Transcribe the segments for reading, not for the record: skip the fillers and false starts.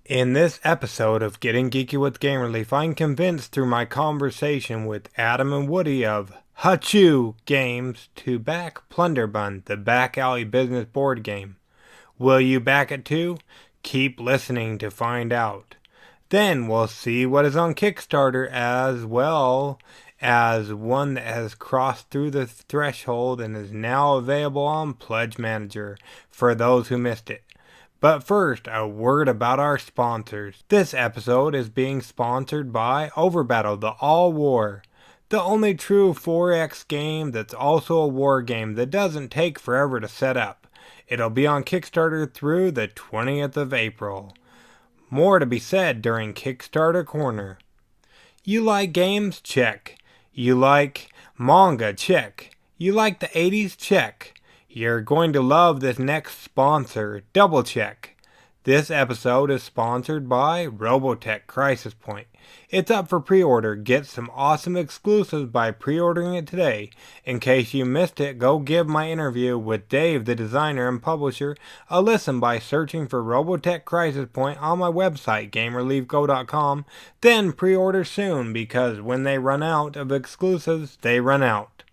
In this episode of Getting Geeky with Game Relief, I'm convinced through my conversation with Adam and Woody of Hachu Games to back Plunderbund, the back alley business board game. Will you back it too? Keep listening to find out. Then we'll see what is on Kickstarter as well as one that has crossed through the threshold and is now available on Pledge Manager for those who missed it. But first, a word about our sponsors. This episode is being sponsored by Overbattle, the All-War. The only true 4X game that's also a war game that doesn't take forever to set up. It'll be on Kickstarter through the 20th of April. More to be said during Kickstarter Corner. You like games? Check. You like manga? Check. You like the 80s? Check. You're going to love this next sponsor, Double Check. This episode is sponsored by Robotech Crisis Point. It's up for pre-order. Get some awesome exclusives by pre-ordering it today. In case you missed it, go give my interview with Dave, the designer and publisher, a listen by searching for Robotech Crisis Point on my website, GameReliefGo.com. Then pre-order soon, because when they run out of exclusives, they run out.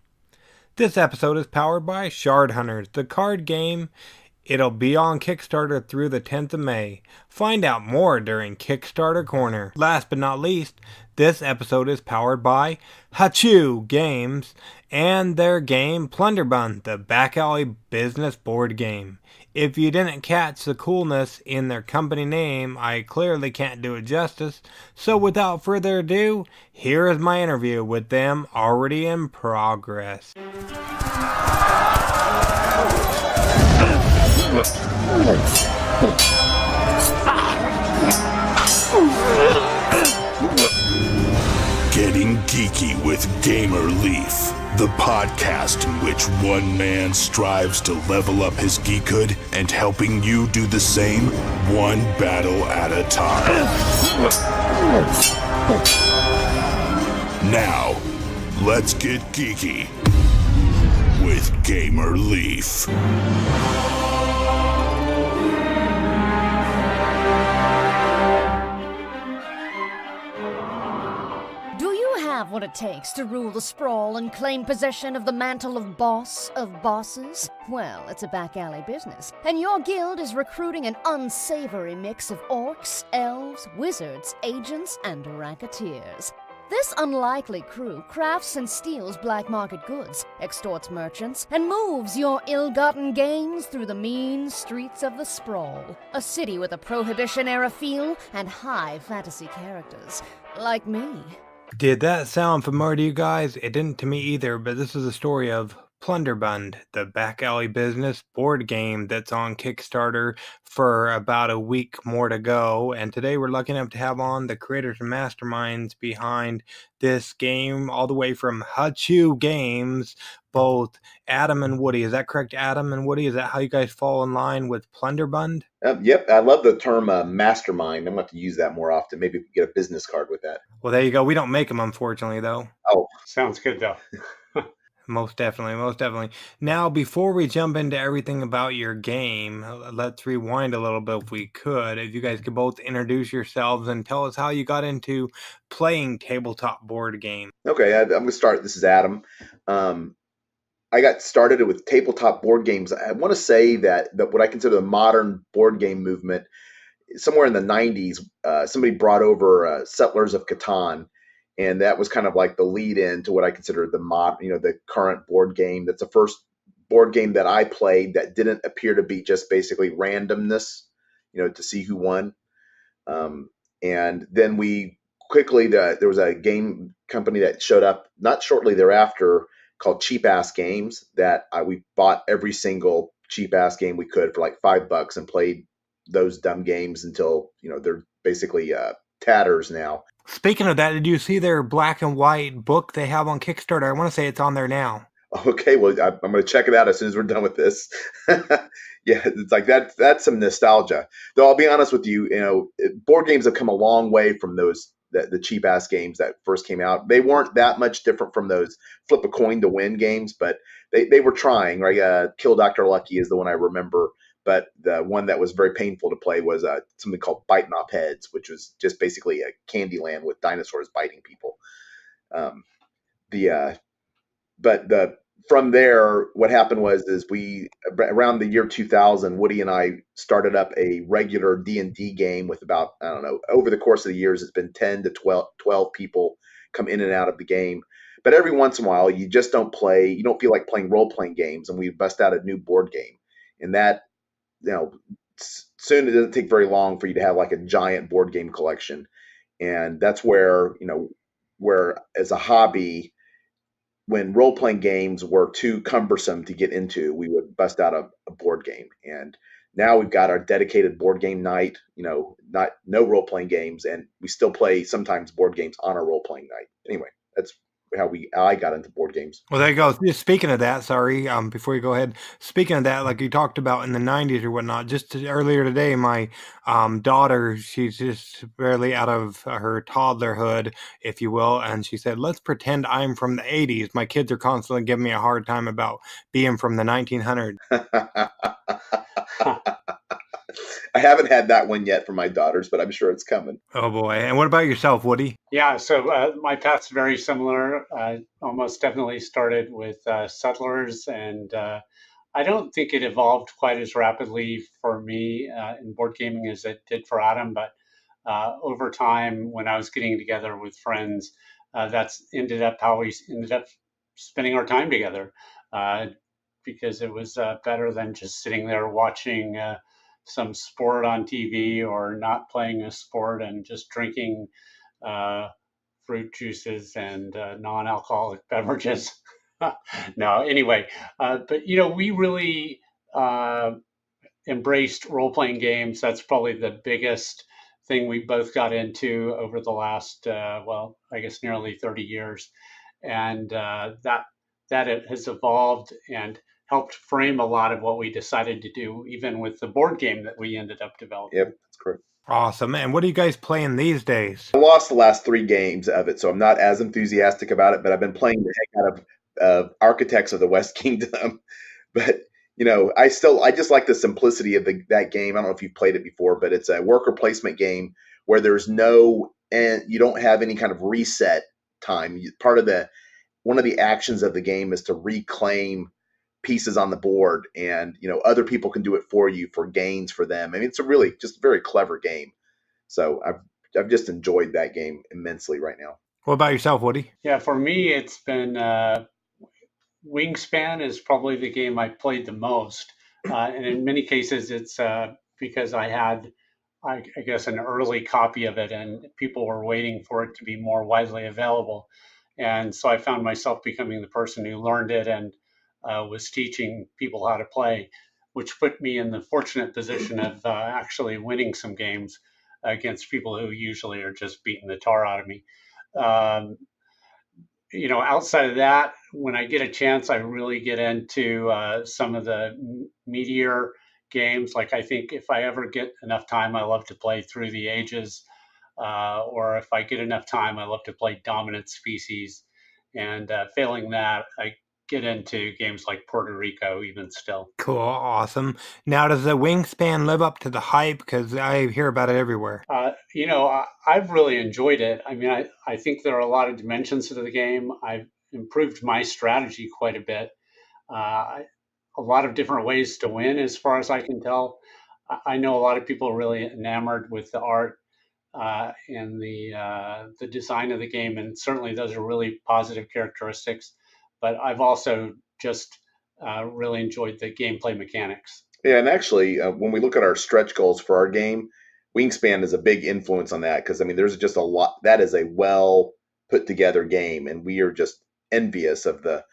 This episode is powered by Shard Hunters, the card game. It'll be on Kickstarter through the 10th of May. Find out more during Kickstarter Corner. Last but not least, this episode is powered by Hachu Games and their game Plunderbund, the back alley business board game. If you didn't catch the coolness in their company name, I clearly can't do it justice. So without further ado, here is my interview with them already in progress. Getting Geeky with Gamer Leaf, the podcast in which one man strives to level up his geekhood and helping you do the same one battle at a time. Now, let's get geeky with Gamer Leaf. What it takes to rule the sprawl and claim possession of the mantle of boss of bosses? Well, it's a back alley business, and your guild is recruiting an unsavory mix of orcs, elves, wizards, agents, and racketeers. This unlikely crew crafts and steals black market goods, extorts merchants, and moves your ill-gotten gains through the mean streets of the sprawl. A city with a Prohibition-era feel and high fantasy characters, like me. Did that sound familiar to you guys? It didn't to me either, but this is a story of Plunderbund, the back alley business board game that's on Kickstarter for about a week more to go. And today we're lucky enough to have on the creators and masterminds behind this game, all the way from Hachu Games, both Adam and Woody. Is that correct, Adam and Woody? Is that how you guys fall in line with Plunderbund? Yep, I love the term mastermind. I'm going to have to use that more often. Maybe we can get a business card with that. Well, there you go. We don't make them, unfortunately, though. Oh, sounds good, though. Most definitely. Now, before we jump into everything about your game, let's rewind a little bit if we could. If you guys could both introduce yourselves and tell us how you got into playing tabletop board games. Okay, I'm going to start. This is Adam. I got started with tabletop board games. I want to say that what I consider the modern board game movement, somewhere in the 90s, somebody brought over Settlers of Catan. And that was kind of like the lead in to what I consider the current board game. That's the first board game that I played that didn't appear to be just basically randomness, to see who won. And then we quickly, there was a game company that showed up not shortly thereafter called Cheap Ass Games that we bought every single cheap ass game we could for like $5 and played those dumb games until, they're basically tatters now. Speaking of that, did you see their black and white book they have on Kickstarter? I want to say it's on there now. Okay, well, I'm going to check it out as soon as we're done with this. Yeah, it's like that's some nostalgia. Though I'll be honest with you, board games have come a long way from those the cheap ass games that first came out. They weren't that much different from those flip a coin to win games, but they were trying. Right, Kill Dr. Lucky is the one I remember. but the one that was very painful to play was something called Bite 'em Up Heads, which was just basically a Candyland with dinosaurs biting people. Um, the but the From there, what happened is we around the year 2000, Woody and I started up a regular D&D game with about, I don't know, over the course of the years, it's been 10 to 12 people come in and out of the game. But every once in a while, you just don't feel like playing role-playing games, and we bust out a new board game. And that, soon it doesn't take very long for you to have like a giant board game collection. And that's where, where as a hobby, when role playing games were too cumbersome to get into, we would bust out a board game. And now we've got our dedicated board game night, no role playing games, and we still play sometimes board games on our role playing night. Anyway, that's how I got into board games. Well, there you go. Just speaking of that, sorry, before you go ahead, speaking of that, like you talked about in the 90s or whatnot, just earlier today, my daughter, she's just barely out of her toddlerhood, if you will, and she said, let's pretend I'm from the 80s. My kids are constantly giving me a hard time about being from the 1900s. I haven't had that one yet for my daughters, but I'm sure it's coming. Oh, boy. And what about yourself, Woody? Yeah, so my path's very similar. Almost definitely started with settlers, and I don't think it evolved quite as rapidly for me in board gaming as it did for Adam, but over time, when I was getting together with friends, that's ended up how we ended up spending our time together, because it was better than just sitting there watching some sport on TV or not playing a sport and just drinking fruit juices and non-alcoholic beverages. No, anyway, but we really embraced role-playing games. That's probably the biggest thing we both got into over the last, I guess nearly 30 years, and that it has evolved and helped frame a lot of what we decided to do, even with the board game that we ended up developing. Yep, that's correct. Awesome. And what are you guys playing these days? I lost the last 3 games of it, so I'm not as enthusiastic about it, but I've been playing the heck out of Architects of the West Kingdom. But, I just like the simplicity of that game. I don't know if you've played it before, but it's a worker placement game where there's you don't have any kind of reset time. One of the actions of the game is to reclaim pieces on the board, and other people can do it for you for gains for them. I mean, it's a really just very clever game. So I've just enjoyed that game immensely right now. What about yourself, Woody? Yeah, for me, it's been Wingspan is probably the game I played the most, and in many cases, it's because I had, I guess, an early copy of it, and people were waiting for it to be more widely available, and so I found myself becoming the person who learned it and was teaching people how to play, which put me in the fortunate position of actually winning some games against people who usually are just beating the tar out of me. Outside of that, when I get a chance, I really get into some of the meatier games. Like, I think if I ever get enough time, I love to play Through the Ages. Or if I get enough time, I love to play Dominant Species. And failing that, I get into games like Puerto Rico even still. Cool, awesome. Now, does the Wingspan live up to the hype? Because I hear about it everywhere. I've really enjoyed it. I mean, I think there are a lot of dimensions to the game. I've improved my strategy quite a bit. A lot of different ways to win, as far as I can tell. I know a lot of people are really enamored with the art and the design of the game, and certainly those are really positive characteristics. But I've also just really enjoyed the gameplay mechanics. Yeah, and actually, when we look at our stretch goals for our game, Wingspan is a big influence on that, because, I mean, there's just a lot. That is a well put together game, and we are just envious of the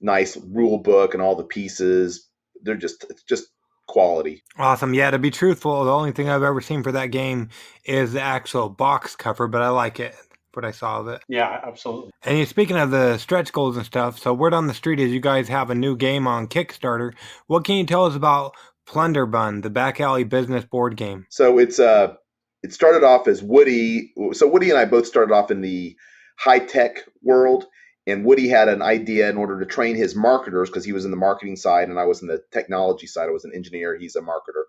nice rule book and all the pieces. It's just quality. Awesome. Yeah, to be truthful, the only thing I've ever seen for that game is the actual box cover, but I like it. What I saw of it. Yeah, absolutely. And speaking of the stretch goals and stuff, so word on the street is you guys have a new game on Kickstarter. What can you tell us about Plunderbund, the back alley business board game? So it started off as Woody. So Woody and I both started off in the high tech world, And Woody had an idea in order to train his marketers, because he was in the marketing side and I was in the technology side. I was an engineer, he's a marketer,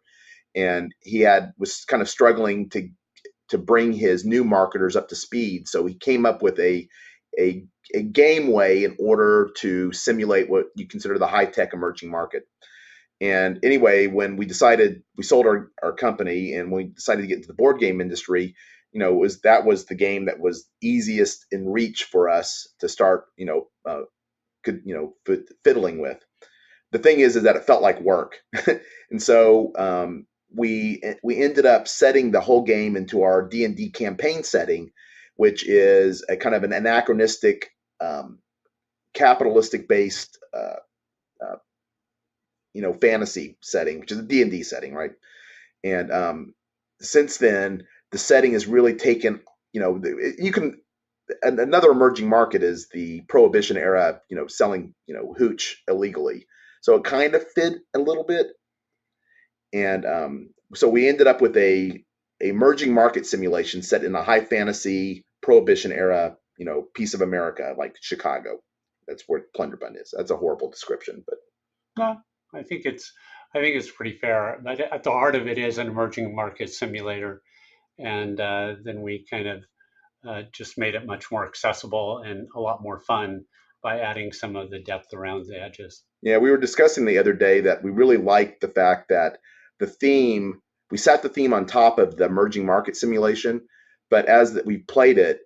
and was kind of struggling to bring his new marketers up to speed. So he came up with a game way in order to simulate what you consider the high tech emerging market. And anyway, when we sold our company, and we decided to get into the board game industry, that was the game that was easiest in reach for us to start, fiddling with. The thing is that it felt like work. And so we ended up setting the whole game into our D&D campaign setting, which is a kind of an anachronistic, capitalistic based fantasy setting, which is a D&D setting, right? And since then, the setting has really taken, another emerging market is the Prohibition era, selling, hooch illegally. So it kind of fit a little bit. And so we ended up with a emerging market simulation set in a high fantasy Prohibition era, piece of America, like Chicago. That's where Plunderbund is. That's a horrible description, but No, I think it's pretty fair. But at the heart of it is an emerging market simulator, and then we kind of just made it much more accessible and a lot more fun by adding some of the depth around the edges. Yeah, we were discussing the other day that we really liked the fact that we sat the theme on top of the emerging market simulation, but as that we played it,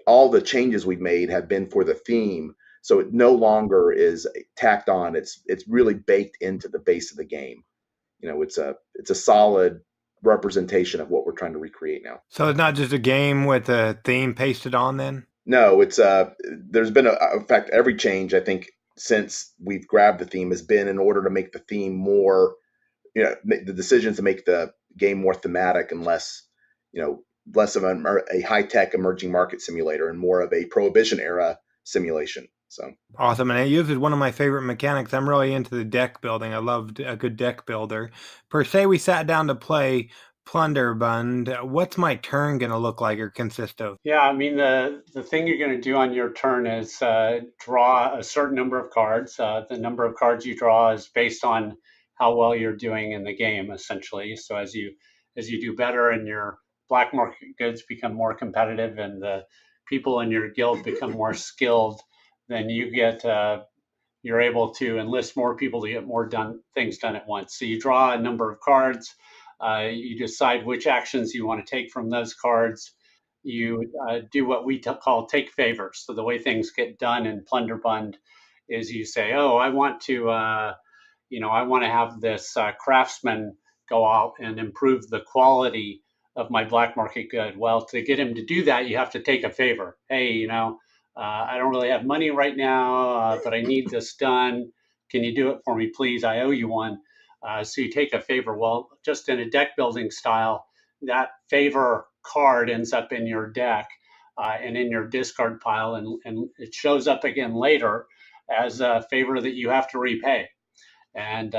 all the changes we've made have been for the theme. So it no longer is tacked on. It's really baked into the base of the game. It's a solid representation of what we're trying to recreate now. So it's not just a game with a theme pasted on then? No, there's been in fact, every change I think since we've grabbed the theme has been in order to make the theme more, the decisions to make the game more thematic and less of a high tech emerging market simulator and more of a Prohibition era simulation. So awesome. And it uses one of my favorite mechanics. I'm really into the deck building. I loved a good deck builder. Per se, we sat down to play Plunderbund. What's my turn going to look like or consist of? Yeah, I mean, the thing you're going to do on your turn is draw a certain number of cards. The number of cards you draw is based on how well you're doing in the game, essentially. So as you do better and your black market goods become more competitive and the people in your guild become more skilled, then you're able to enlist more people to get more things done at once. So you draw a number of cards. You decide which actions you want to take from those cards. You do what we call take favors. So the way things get done in Plunderbund is you say, "Oh, I want to, I want to have this craftsman go out and improve the quality of my black market good." Well, to get him to do that, you have to take a favor. Hey, I don't really have money right now, but I need this done. Can you do it for me, please? I owe you one. So you take a favor. Well, just in a deck building style, that favor card ends up in your deck and in your discard pile, and it shows up again later as a favor that you have to repay. And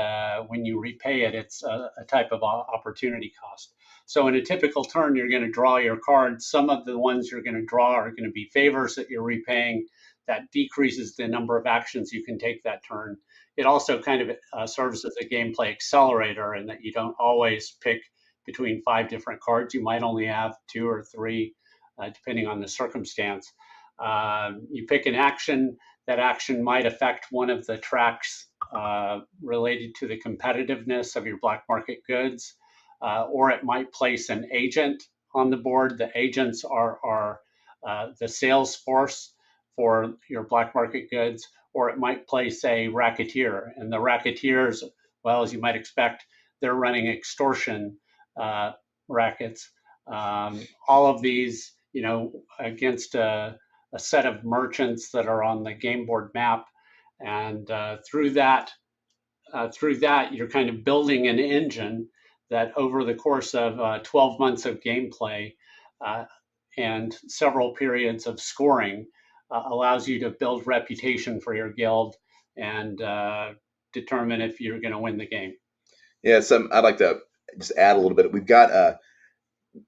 when you repay it, it's a type of opportunity cost. So in a typical turn, you're going to draw your cards. Some of the ones you're going to draw are going to be favors that you're repaying. That decreases the number of actions you can take that turn. It also kind of serves as a gameplay accelerator in that you don't always pick between 5 different cards. You might only have 2 or 3, depending on the circumstance. You pick an action. That action might affect one of the tracks related to the competitiveness of your black market goods, or it might place an agent on the board. The agents are the sales force for your black market goods, or it might place a racketeer. And the racketeers, well, as you might expect, they're running extortion rackets. All of these, against a set of merchants that are on the game board map. And through that, you're kind of building an engine that over the course of 12 months of gameplay and several periods of scoring allows you to build reputation for your guild and determine if you're going to win the game. Yeah, I'd like to just add a little bit. We've got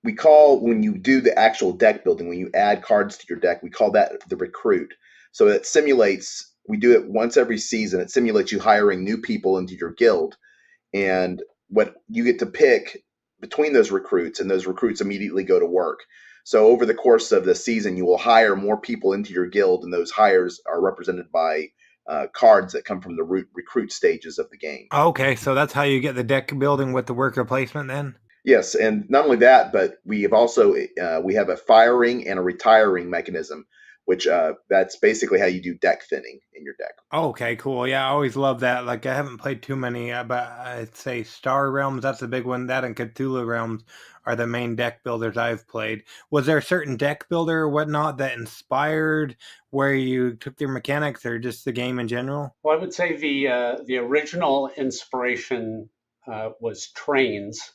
we call, when you do the actual deck building, when you add cards to your deck, we call that the recruit. So it simulates, we do it once every season. It simulates you hiring new people into your guild. And what you get to pick between those recruits, and those recruits immediately go to work. So over the course of the season, you will hire more people into your guild, and those hires are represented by cards that come from the recruit stages of the game. Okay, so that's how you get the deck building with the worker placement then? Yes, and not only that, but we have also we have a firing and a retiring mechanism, which that's basically how you do deck thinning in your deck. Okay, cool. Yeah, I always love that. Like, I haven't played too many, but I'd say Star Realms, that's a big one. That and Cthulhu Realms are the main deck builders I've played. Was there a certain deck builder or whatnot that inspired where you took their mechanics, or just the game in general? Well, I would say the original inspiration was trains.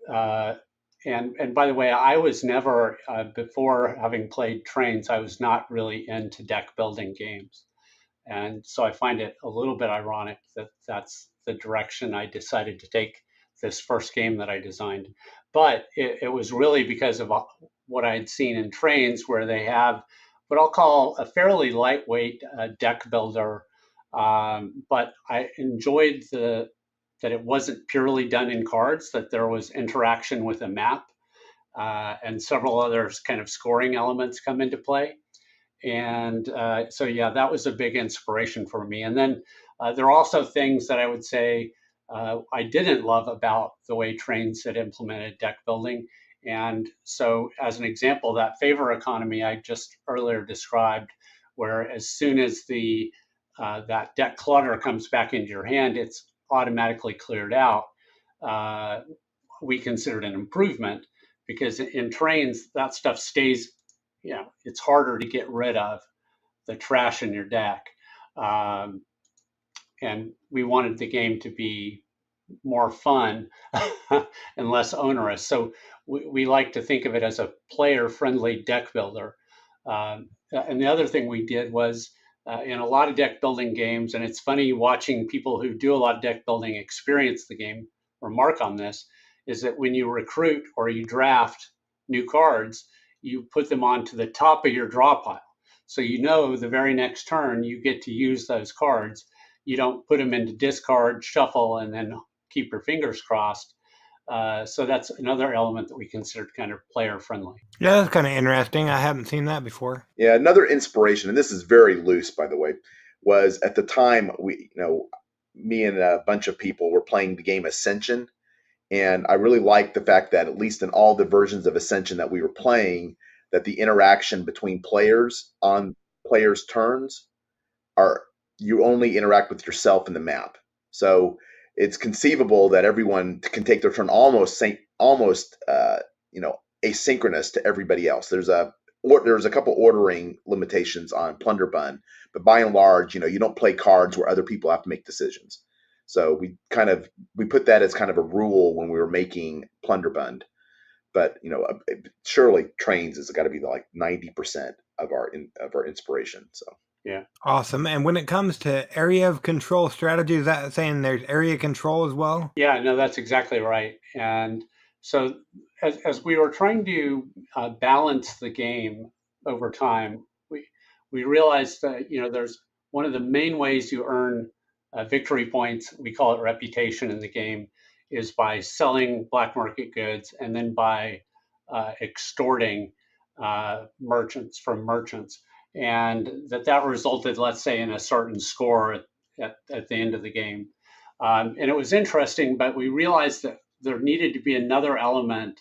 And by the way, I was never before having played trains, I was not really into deck building games, and so I find it a little bit ironic that that's the direction I decided to take this first game that I designed. But it was really because of what I had seen in trains, where they have what I'll call a fairly lightweight deck builder. But I enjoyed that it wasn't purely done in cards, that there was interaction with a map, and several other kind of scoring elements come into play. And so, yeah, that was a big inspiration for me. And then there are also things that I would say I didn't love about the way trains had implemented deck building. And so, as an example, that favor economy I just earlier described, where as soon as the that deck clutter comes back into your hand, it's automatically cleared out. We considered an improvement, because in trains that stuff stays. It's harder to get rid of the trash in your deck, and we wanted the game to be more fun and less onerous. So we like to think of it as a player-friendly deck builder. And the other thing we did was in a lot of deck building games, and it's funny watching people who do a lot of deck building experience the game, remark on this, is that when you recruit or you draft new cards, you put them onto the top of your draw pile. So the very next turn you get to use those cards. You don't put them into discard, shuffle, and then keep your fingers crossed. So that's another element that we considered kind of player friendly. Yeah, that's kind of interesting. I haven't seen that before. Yeah, another inspiration, and this is very loose, by the way, was at the time me and a bunch of people were playing the game Ascension, and I really liked the fact that at least in all the versions of Ascension that we were playing, that the interaction between players on players' turns are you only interact with yourself in the map. So it's conceivable that everyone can take their turn almost asynchronous to everybody else. There's a couple ordering limitations on Plunderbund, but by and large, you don't play cards where other people have to make decisions. So we put that as kind of a rule when we were making Plunderbund. But surely trains has got to be like 90% of our inspiration. So yeah, awesome. And when it comes to area of control strategy, is that saying there's area control as well? Yeah, no, that's exactly right. And so as we were trying to balance the game over time, we realized that there's one of the main ways you earn victory points. We call it reputation in the game, is by selling black market goods and then by extorting merchants from merchants, and that resulted, let's say, in a certain score at the end of the game. And it was interesting, but we realized that there needed to be another element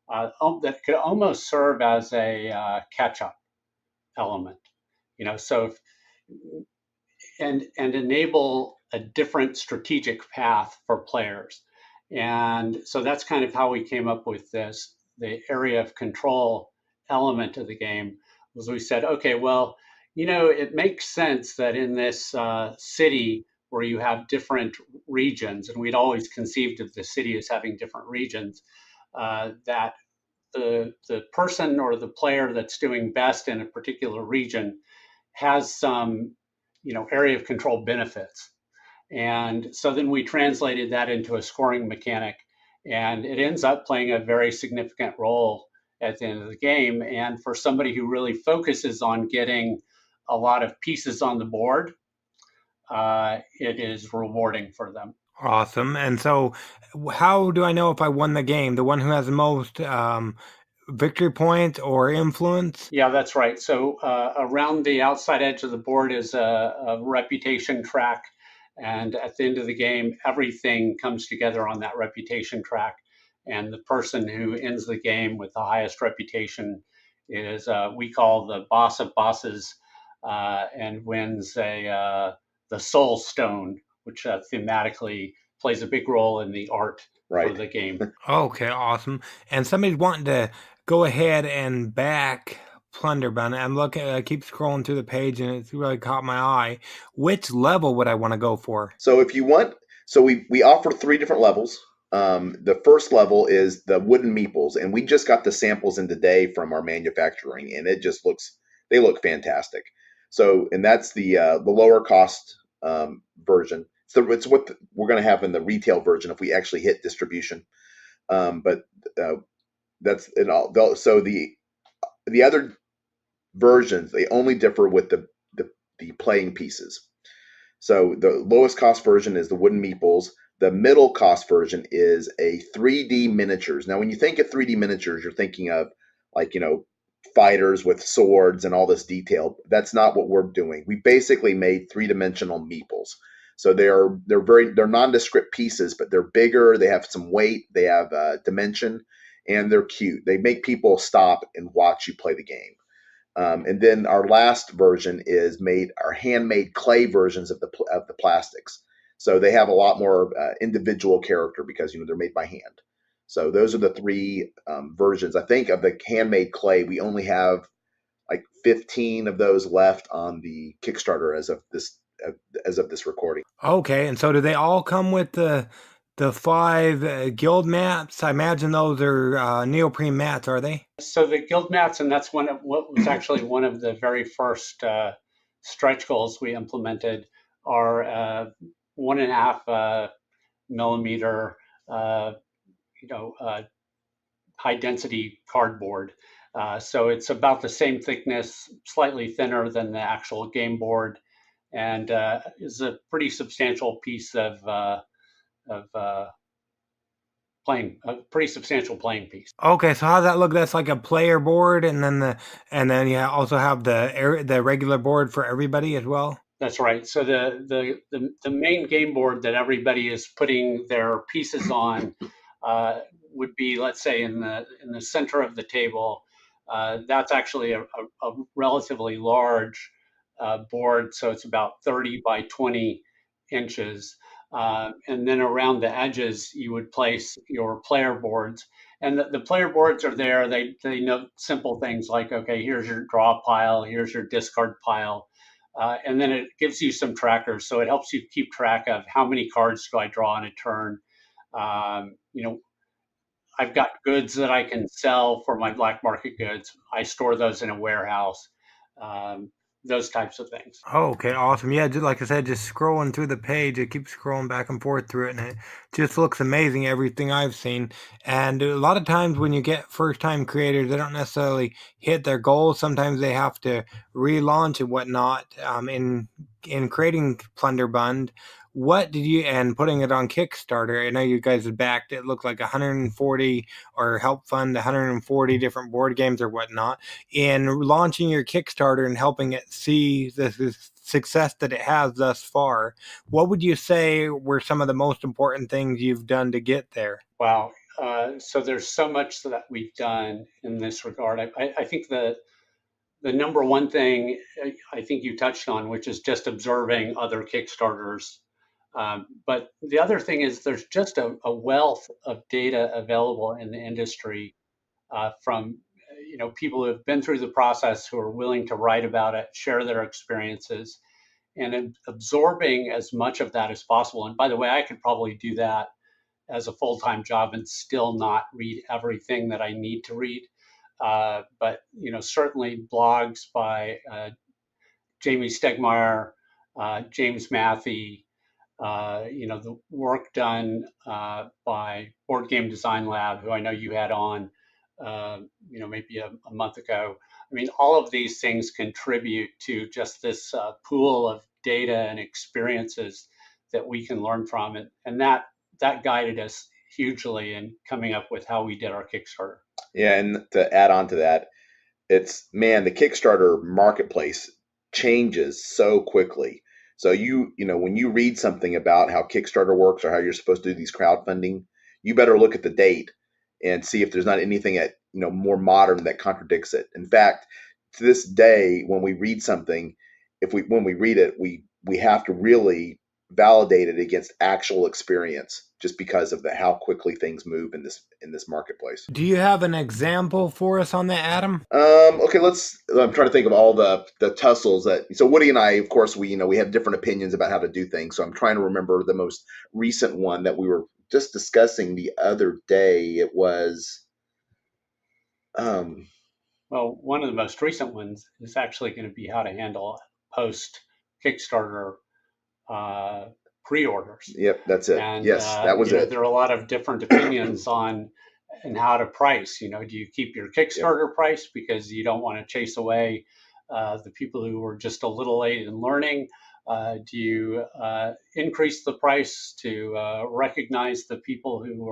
that could almost serve as a catch-up element, so and enable a different strategic path for players. And so that's kind of how we came up with the area of control element of the game. Was we said, okay, well, it makes sense that in this city where you have different regions, and we'd always conceived of the city as having different regions, that the person or the player that's doing best in a particular region has some area of control benefits. And so then we translated that into a scoring mechanic, and it ends up playing a very significant role at the end of the game. And for somebody who really focuses on getting a lot of pieces on the board, it is rewarding for them. Awesome. And so, how do I know if I won the game? The one who has the most victory points or influence? Yeah, that's right. So around the outside edge of the board is a reputation track. And at the end of the game, everything comes together on that reputation track. And the person who ends the game with the highest reputation is, we call the boss of bosses, and wins the soul stone, which thematically plays a big role in the art for the game. Okay, awesome. And somebody's wanting to go ahead and back Plunderbund. I'm looking, I keep scrolling through the page and it's really caught my eye. Which level would I want to go for? So if you want, so we offer 3 different levels. The first level is the wooden meeples, and we just got the samples in today from our manufacturing, and it just they look fantastic. So, and that's the lower cost version. So it's what we're going to have in the retail version if we actually hit distribution. But that's it all. So the other versions, they only differ with the playing pieces. So the lowest cost version is the wooden meeples. The middle cost version is a 3D miniatures. Now, when you think of 3D miniatures, you're thinking of like, fighters with swords and all this detail. That's not what we're doing. We basically made 3-dimensional meeples. So they're nondescript pieces, but they're bigger. They have some weight. They have dimension, and they're cute. They make people stop and watch you play the game. And then our last version is our handmade clay versions of the plastics. So they have a lot more individual character because they're made by hand. So those are the 3 versions. I think of the handmade clay, we only have like 15 of those left on the Kickstarter as of this recording. Okay, and so do they all come with the 5 guild mats? I imagine those are neoprene mats, are they? So the guild mats, and that's what was actually one of the very first stretch goals we implemented, are 1.5 millimeter, high density cardboard. So it's about the same thickness, slightly thinner than the actual game board, and is a pretty substantial piece of playing, a pretty substantial playing piece. Okay, so how does that look? That's like a player board, and then you also have the regular board for everybody as well. That's right. So the main game board that everybody is putting their pieces on would be, let's say, in the center of the table. That's actually a relatively large board, so it's about 30 by 20 inches. And then around the edges, you would place your player boards. And the player boards are there. They note simple things like, okay, here's your draw pile, here's your discard pile. And then it gives you some trackers. So it helps you keep track of how many cards do I draw in a turn. I've got goods that I can sell for my black market goods. I store those in a warehouse. Those types of things. Oh, okay, awesome. Yeah, just like I said, just scrolling through the page, it keeps scrolling back and forth through it, and it just looks amazing, everything I've seen. And a lot of times when you get first-time creators, they don't necessarily hit their goals. Sometimes they have to relaunch and whatnot. In creating Plunderbund, what did you, and putting it on Kickstarter, I know you guys have backed, it looked like 140 or helped fund 140 different board games or whatnot. In launching your Kickstarter and helping it see the success that it has thus far, what would you say were some of the most important things you've done to get there? Wow. So there's so much that we've done in this regard. I think the number one thing I think you touched on, which is just observing other Kickstarters. But the other thing is there's just a wealth of data available in the industry from people who have been through the process, who are willing to write about it, share their experiences, and absorbing as much of that as possible. And by the way, I could probably do that as a full-time job and still not read everything that I need to read. But certainly blogs by Jamie Stegmaier, James Matthey, the work done by Board Game Design Lab, who I know you had on, maybe a month ago. I mean, all of these things contribute to just this pool of data and experiences that we can learn from, and that guided us hugely in coming up with how we did our Kickstarter. Yeah, and to add on to that, the Kickstarter marketplace changes so quickly. So when you read something about how Kickstarter works or how you're supposed to do these crowdfunding, you better look at the date and see if there's not anything more modern that contradicts it. In fact, to this day, when we read something, when we read it, we have to really validate it against actual experience, just because of how quickly things move in this marketplace. Do you have an example for us on that, Adam? Okay, I'm trying to think of all the tussles so Woody and I, of course, we have different opinions about how to do things. So I'm trying to remember the most recent one that we were just discussing the other day. It was, well, one of the most recent ones is actually going to be how to handle post Kickstarter pre-orders. Yep, that's it. And yes, that was it. There are a lot of different opinions on and how to price. Do you keep your Kickstarter price because you don't want to chase away the people who were just a little late in learning? Do you increase the price to recognize the people who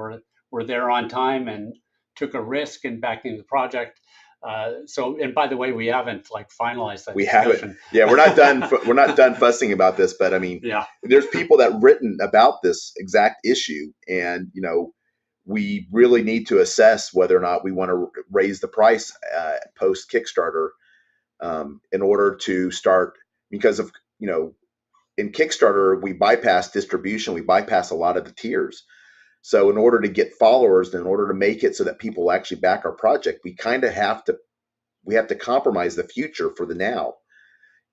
were there on time and took a risk in backing the project? And by the way, we haven't finalized that. We discussion. haven't. Yeah, we're not done. We're not done fussing about this. But I mean, there's people that written about this exact issue, and we really need to assess whether or not we want to raise the price post Kickstarter in order to start, because of in Kickstarter we bypass distribution, we bypass a lot of the tiers. So in order to get followers, and in order to make it so that people actually back our project, we kind of have to compromise the future for the now.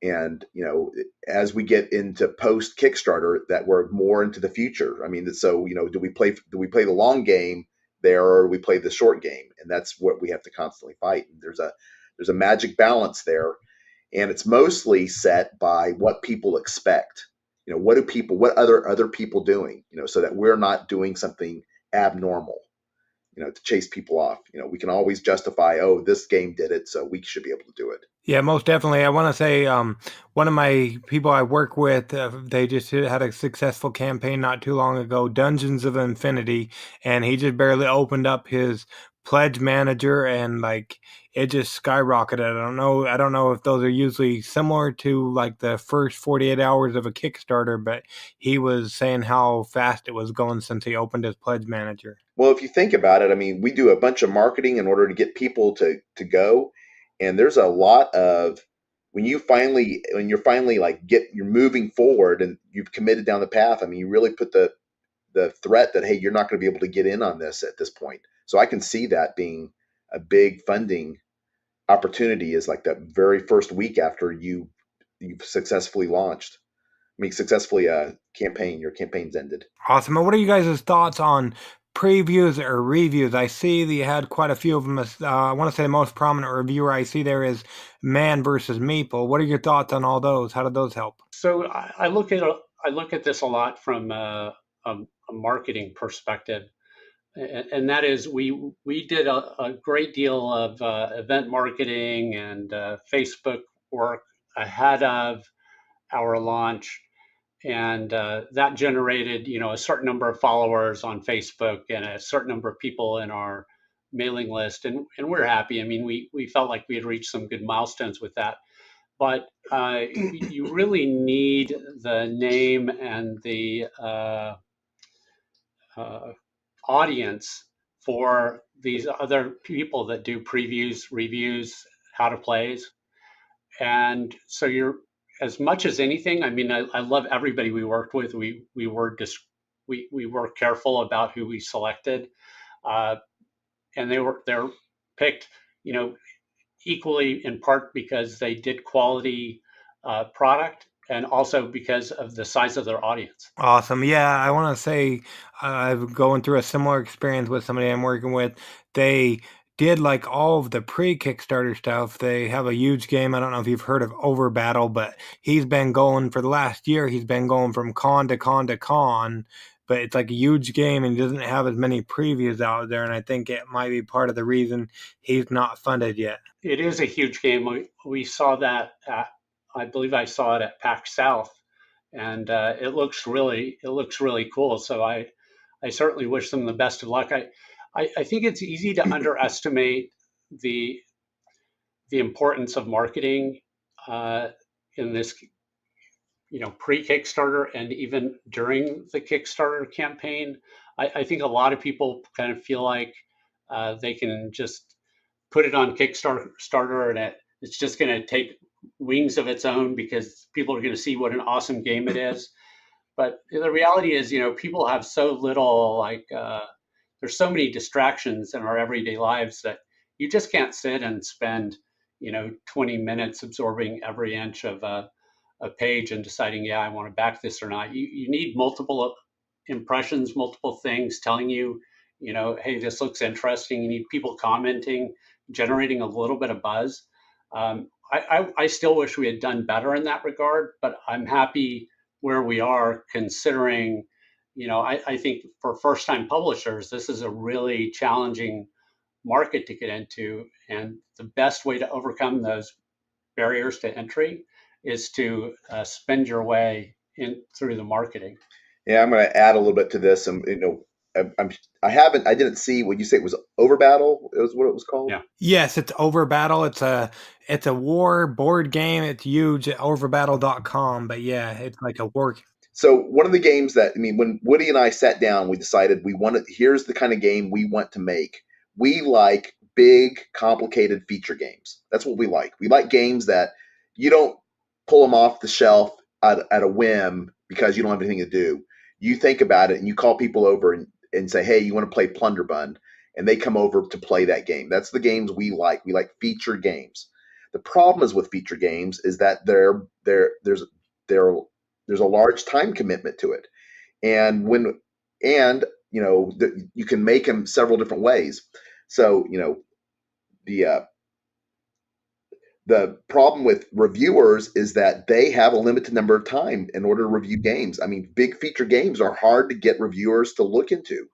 And as we get into post Kickstarter, that we're more into the future. I mean, so do we play the long game there, or do we play the short game? And that's what we have to constantly fight. And there's a magic balance there, and it's mostly set by what people expect. What other people doing, so that we're not doing something abnormal, to chase people off. We can always justify, oh, this game did it, so we should be able to do it. Yeah, most definitely. I want to say one of my people I work with, they just had a successful campaign not too long ago, Dungeons of Infinity, and he just barely opened up his pledge manager, and it just skyrocketed. I don't know if those are usually similar to the first 48 hours of a Kickstarter, but he was saying how fast it was going since he opened his pledge manager. Well, if you think about it, I mean, we do a bunch of marketing in order to get people to go. And there's a lot of, when you're finally you're moving forward and you've committed down the path. I mean, you really put the threat that, hey, you're not going to be able to get in on this at this point. So I can see that being a big funding opportunity, is that very first week after you've successfully launched. Successfully your campaign's ended. Awesome. And what are you guys' thoughts on previews or reviews? I see that you had quite a few of them. I want to say the most prominent reviewer I see there is Man versus Meeple. What are your thoughts on all those? How did those help? So I look at this a lot from a marketing perspective, and that is we did a great deal of event marketing and Facebook work ahead of our launch. And that generated, a certain number of followers on Facebook and a certain number of people in our mailing list, and we're happy. I mean, we felt like we had reached some good milestones with that. But you really need the name and the audience for these other people that do previews, reviews, how to plays, and so you're, as much as anything, I mean, I love everybody we worked with. We were careful about who we selected, and they're picked, equally in part because they did quality product, and also because of the size of their audience. Awesome. Yeah, I want to say I'm going through a similar experience with somebody I'm working with. They did all of the pre-Kickstarter stuff. They have a huge game. I don't know if you've heard of Over Battle, but he's been going for the last year. He's been going from con to con to con, but it's like a huge game and doesn't have as many previews out there. And I think it might be part of the reason he's not funded yet. It is a huge game. We saw that I believe I saw it at PAX South, and it looks really cool. So I certainly wish them the best of luck. I think it's easy to underestimate the importance of marketing in this, pre-Kickstarter and even during the Kickstarter campaign. I think a lot of people kind of feel like they can just put it on Kickstarter and it's just going to take wings of its own because people are going to see what an awesome game it is. But the reality is, people have so little, there's so many distractions in our everyday lives that you just can't sit and spend, 20 minutes absorbing every inch of a page and deciding, yeah, I want to back this or not. You need multiple impressions, multiple things telling you, hey, this looks interesting. You need people commenting, generating a little bit of buzz. I still wish we had done better in that regard, but I'm happy where we are considering, I think for first time publishers, this is a really challenging market to get into. And the best way to overcome those barriers to entry is to spend your way in through the marketing. Yeah, I'm going to add a little bit to this. I didn't see what you say it was Over Battle. It was what it was called. Yeah. Yes, it's Over Battle. It's a war board game. It's huge at overbattle.com. But yeah, it's like a war. So one of the games that, when Woody and I sat down, we decided here's the kind of game we want to make. We like big, complicated feature games. That's what we like. We like games that you don't pull them off the shelf at a whim because you don't have anything to do. You think about it and you call people over and say, hey, you want to play Plunderbund? And they come over to play that game. That's the games we like. We like feature games. The problem is with feature games is that there's a large time commitment to it. And you can make them several different ways. So, the problem with reviewers is that they have a limited number of time in order to review games. Big feature games are hard to get reviewers to look into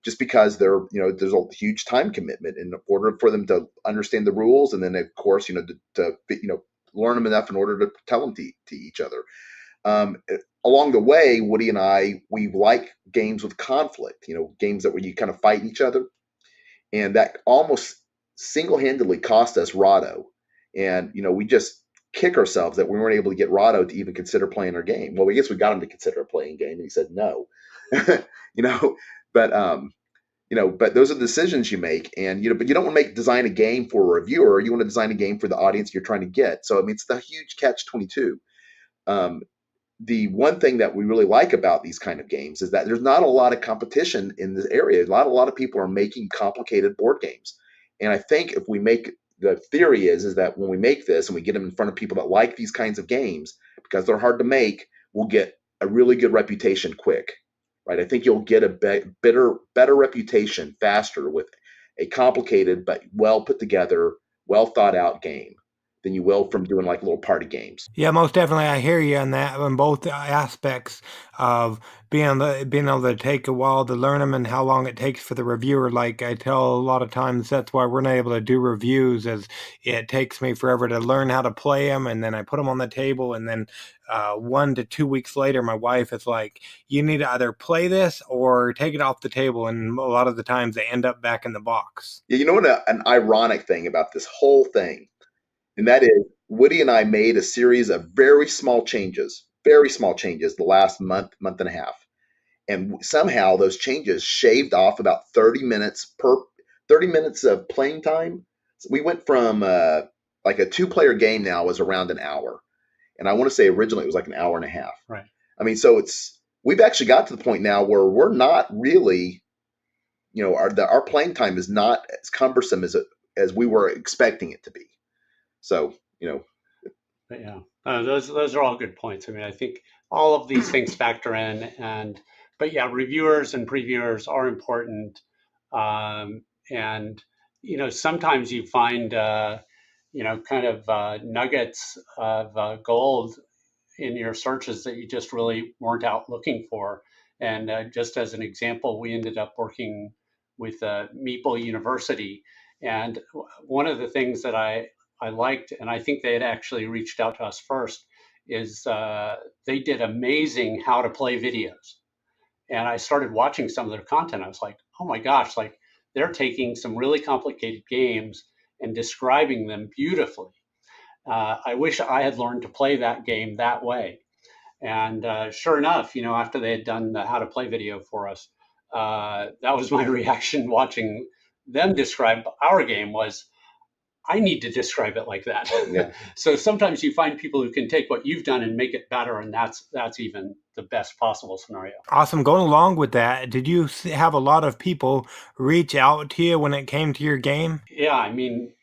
just because there's a huge time commitment in order for them to understand the rules. And then of course, to learn them enough in order to tell them to each other. Along the way, Woody and I, we like games with conflict, games where you kind of fight each other. And that almost single-handedly cost us Rado. And, we just kick ourselves that we weren't able to get Rado to even consider playing our game. Well, I guess we got him to consider playing a game and he said no. But those are the decisions you make. And, but you don't want to design a game for a reviewer. You want to design a game for the audience you're trying to get. So, it's the huge catch-22. The one thing that we really like about these kind of games is that there's not a lot of competition in this area. A lot of people are making complicated board games. And I think if we make, the theory is that when we make this and we get them in front of people that like these kinds of games, because they're hard to make, we'll get a really good reputation quick, right? I think you'll get a better reputation faster with a complicated but well put together, well thought out game than you will from doing like little party games. Yeah, most definitely. I hear you on that, on both aspects of being able to take a while to learn them and how long it takes for the reviewer. Like I tell a lot of times, that's why we're not able to do reviews, as it takes me forever to learn how to play them, and then I put them on the table, and then 1 to 2 weeks later, my wife is like, you need to either play this or take it off the table, and a lot of the times they end up back in the box. Yeah, an ironic thing about this whole thing, and that is Woody and I made a series of very small changes the last month and a half. And somehow those changes shaved off about 30 minutes of playing time. So we went from like a 2-player game now was around an hour. And I want to say originally it was like an hour and a half. Right. So we've actually got to the point now where we're not really, our playing time is not as cumbersome as we were expecting it to be. So, But yeah, those are all good points. I think all of these things factor in, but yeah, reviewers and previewers are important. And sometimes you find kind of nuggets of gold in your searches that you just really weren't out looking for. And just as an example, we ended up working with Meeple University. And one of the things that I liked, and I think they had actually reached out to us first, is they did amazing how to play videos. And I started watching some of their content. I was like, oh my gosh, like they're taking some really complicated games and describing them beautifully. I wish I had learned to play that game that way. And sure enough, after they had done the how to play video for us, that was my reaction watching them describe our game was, I need to describe it like that. Yeah. So sometimes you find people who can take what you've done and make it better, and that's even the best possible scenario. Awesome. Going along with that, did you have a lot of people reach out to you when it came to your game? Yeah, I mean,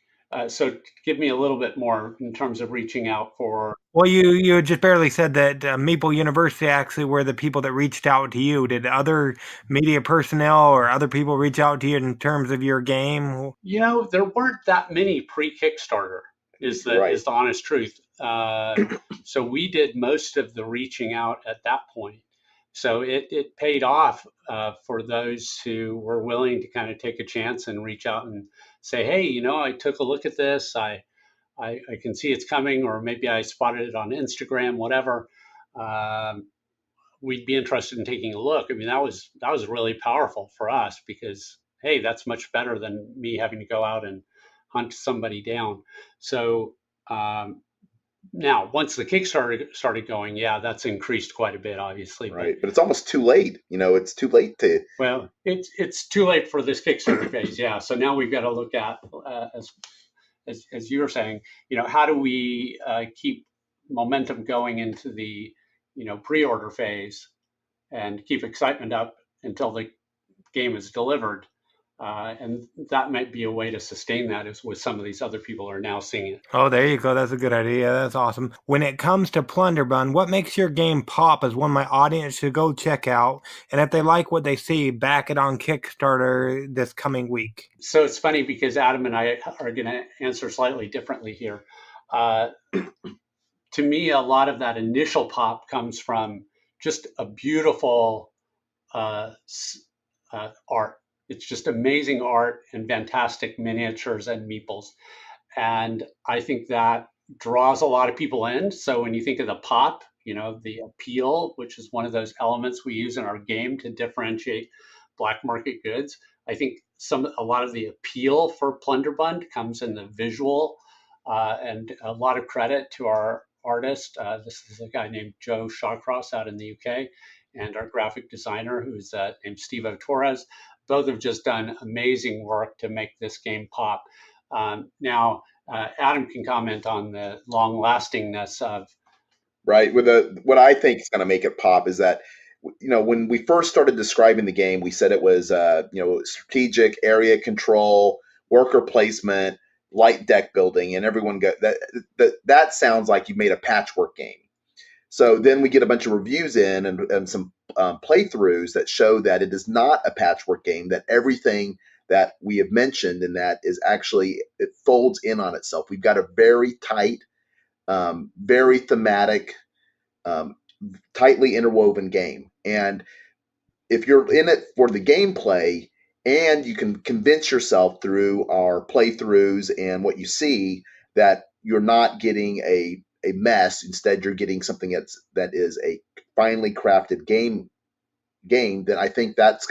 so give me a little bit more in terms of reaching out for. Well, you just barely said that Maple University actually were the people that reached out to you. Did other media personnel or other people reach out to you in terms of your game? There weren't that many pre-Kickstarter, is the Right. is the honest truth. So we did most of the reaching out at that point. So it paid off for those who were willing to kind of take a chance and reach out and say, hey, I took a look at this. I can see it's coming, or maybe I spotted it on Instagram, whatever. We'd be interested in taking a look. I mean, that was really powerful for us because, hey, that's much better than me having to go out and hunt somebody down. So now, once the Kickstarter started going, yeah, that's increased quite a bit, obviously. Right, but it's almost too late. It's too late to. Well, it's too late for this Kickstarter phase, yeah. So now we've got to look at as you were saying, how do we keep momentum going into the pre-order phase and keep excitement up until the game is delivered. And that might be a way to sustain that is with some of these other people are now seeing it. Oh, there you go. That's a good idea. That's awesome. When it comes to Plunderbund, what makes your game pop is one my audience should go check out. And if they like what they see, back it on Kickstarter this coming week. So it's funny because Adam and I are going to answer slightly differently here. To me, a lot of that initial pop comes from just a beautiful art. It's just amazing art and fantastic miniatures and meeples. And I think that draws a lot of people in. So when you think of the pop, the appeal, which is one of those elements we use in our game to differentiate black market goods, I think a lot of the appeal for Plunderbund comes in the visual, and a lot of credit to our artist. This is a guy named Joe Shawcross out in the UK, and our graphic designer, who's named Steve Torres. Both have just done amazing work to make this game pop. Now, Adam can comment on the long lastingness of. Right. What I think is going to make it pop is that, when we first started describing the game, we said it was, strategic area control, worker placement, light deck building, and everyone got that sounds like you made a patchwork game. So then we get a bunch of reviews in and some playthroughs that show that it is not a patchwork game, that everything that we have mentioned in that is actually, it folds in on itself. We've got a very tight, very thematic, tightly interwoven game. And if you're in it for the gameplay and you can convince yourself through our playthroughs and what you see that you're not getting a mess, instead you're getting something that is a finely crafted game, then I think that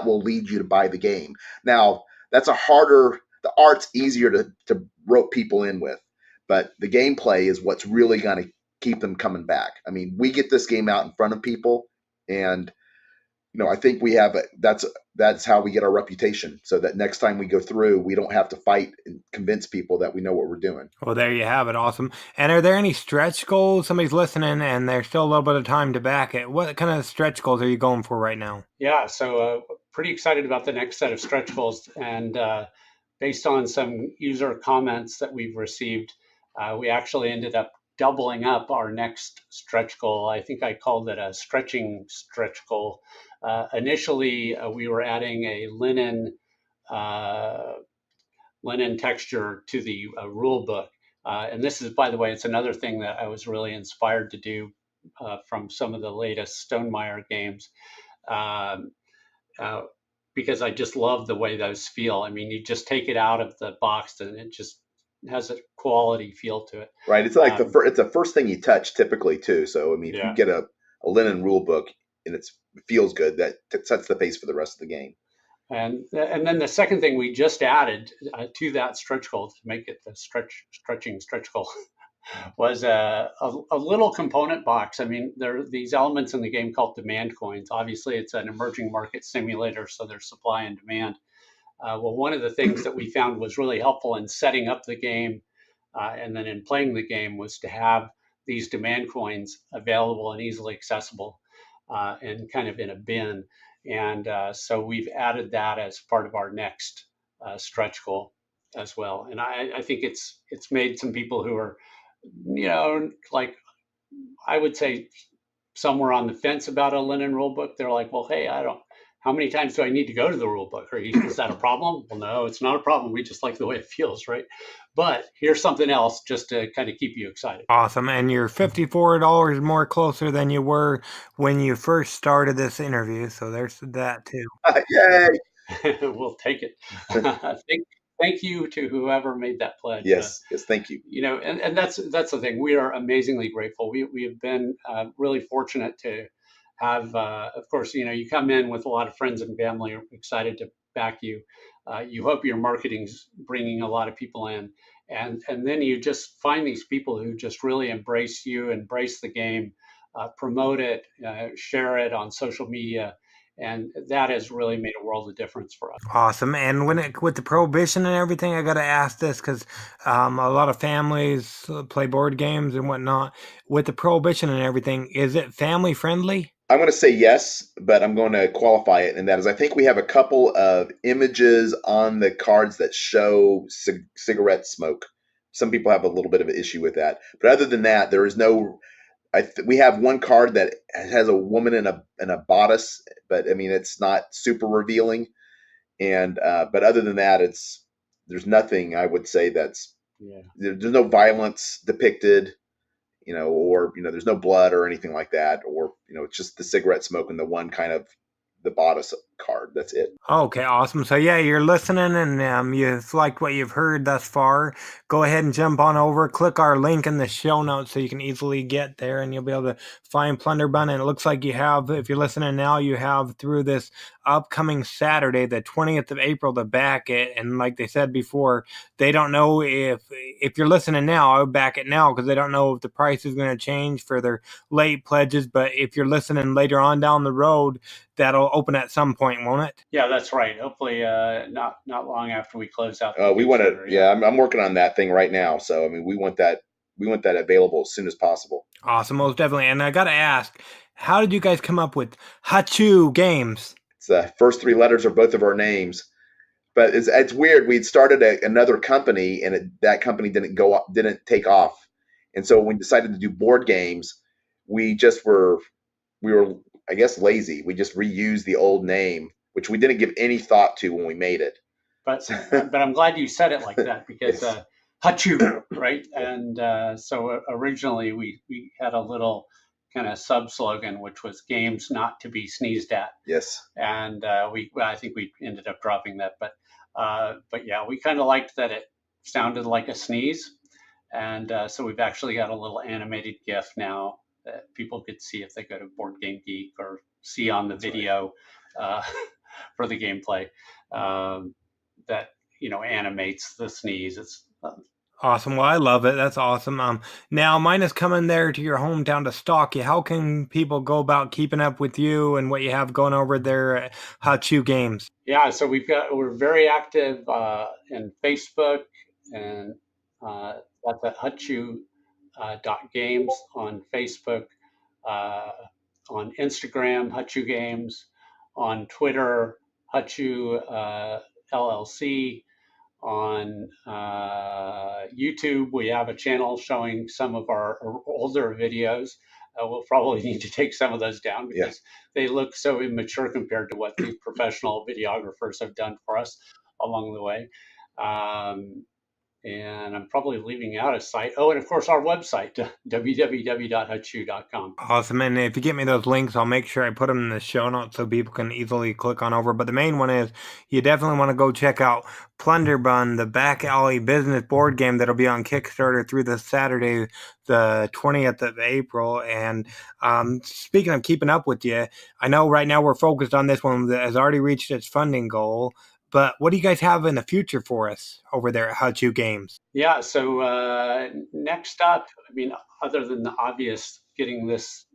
will lead you to buy the game. Now, the art's easier to rope people in with, but the gameplay is what's really going to keep them coming back. I mean, we get this game out in front of people, and I think we have that's how we get our reputation, so that next time we go through, we don't have to fight and convince people that we know what we're doing. Well, there you have it. Awesome. And are there any stretch goals? Somebody's listening and there's still a little bit of time to back it. What kind of stretch goals are you going for right now? Yeah, so pretty excited about the next set of stretch goals. And based on some user comments that we've received, we actually ended up doubling up our next stretch goal. I think I called it a stretching stretch goal. Initially, we were adding a linen texture to the rule book. And this is, by the way, it's another thing that I was really inspired to do from some of the latest Stonemaier games. Um, uh, because I just love the way those feel. I mean, you just take it out of the box and it just has a quality feel to it. Right. It's like Um, it's the first thing you touch typically too. So I mean, if you yeah. get a linen rule book and it feels good, that sets the pace for the rest of the game. And then the second thing we just added to that stretch goal to make it the stretching stretch goal was a little component box. I mean, there are these elements in the game called demand coins. Obviously, it's an emerging market simulator, so there's supply and demand. Well, one of the things that we found was really helpful in setting up the game and then in playing the game was to have these demand coins available and easily accessible and kind of in a bin. And so we've added that as part of our next stretch goal as well. And I think it's made some people who are, like I would say somewhere on the fence about a linen rule book. They're like, well, hey, how many times do I need to go to the rule book? Is that a problem? Well, no, it's not a problem. We just like the way it feels, right? But here's something else just to kind of keep you excited. Awesome. And you're $54 more closer than you were when you first started this interview. So there's that too. Yay! We'll take it. Thank you to whoever made that pledge. Yes, thank you. And that's the thing. We are amazingly grateful. We have been really fortunate to have, of course, you come in with a lot of friends and family excited to back you. You hope your marketing's bringing a lot of people in, and then you just find these people who just really embrace you, embrace the game, promote it, share it on social media. And that has really made a world of difference for us. Awesome. And with the prohibition and everything, I got to ask this because a lot of families play board games and whatnot. With the prohibition and everything, is it family friendly? I'm going to say yes, but I'm going to qualify it, and that is I think we have a couple of images on the cards that show cigarette smoke. Some people have a little bit of an issue with that, but other than that, there is no. We have one card that has a woman in a bodice, but I mean it's not super revealing, and but other than that, there's nothing I would say there's no violence depicted. Or there's no blood or anything like that, or it's just the cigarette smoke and the one kind of the bodice card. That's it. Okay, awesome. So yeah, you're listening and you've liked what you've heard thus far. Go ahead and jump on over, click our link in the show notes so you can easily get there and you'll be able to find Plunderbund. And it looks like you have, if you're listening now, you have through this upcoming Saturday, the 20th of April to back it. And like they said before, they don't know if you're listening now, I would back it now because they don't know if the price is going to change for their late pledges. But if you're listening later on down the road, that'll open at some point, won't it? Yeah, that's right. Hopefully, not long after we close out. We want to. Yeah, I'm working on that thing right now. So I mean, we want that available as soon as possible. Awesome, most definitely. And I got to ask, how did you guys come up with Hachu Games? It's the first three letters of both of our names. But it's weird. We'd started another company, and that company didn't take off. And so when we decided to do board games, we were I guess lazy. We just reused the old name, which we didn't give any thought to when we made it. But I'm glad you said it like that because Hachu, right? And so originally we had a little kind of sub slogan, which was games not to be sneezed at. Yes. And I think we ended up dropping that, but yeah, we kind of liked that it sounded like a sneeze, and so we've actually got a little animated GIF now that people could see if they go to Board Game Geek or see on the video for the gameplay that animates the sneeze. It's awesome. Well, I love it. That's awesome. Now mine is coming there to your hometown to stalk you. How can people go about keeping up with you and what you have going over there at Hachu Games? Yeah, so we're very active in Facebook and that's at Hachu .games on Facebook, on Instagram, Hachu Games, on Twitter, Hachu LLC. On YouTube, we have a channel showing some of our older videos. We'll probably need to take some of those down because they look so immature compared to what the professional videographers have done for us along the way. And I'm probably leaving out a site. Oh, and of course, our website, www.hutshoe.com. Awesome. And if you get me those links, I'll make sure I put them in the show notes so people can easily click on over. But the main one is you definitely want to go check out Plunderbund, the back alley business board game that'll be on Kickstarter through this Saturday, the 20th of April. And speaking of keeping up with you, I know right now we're focused on this one that has already reached its funding goal. But what do you guys have in the future for us over there at Hutchu Games? Yeah, so next up, I mean, other than the obvious, getting this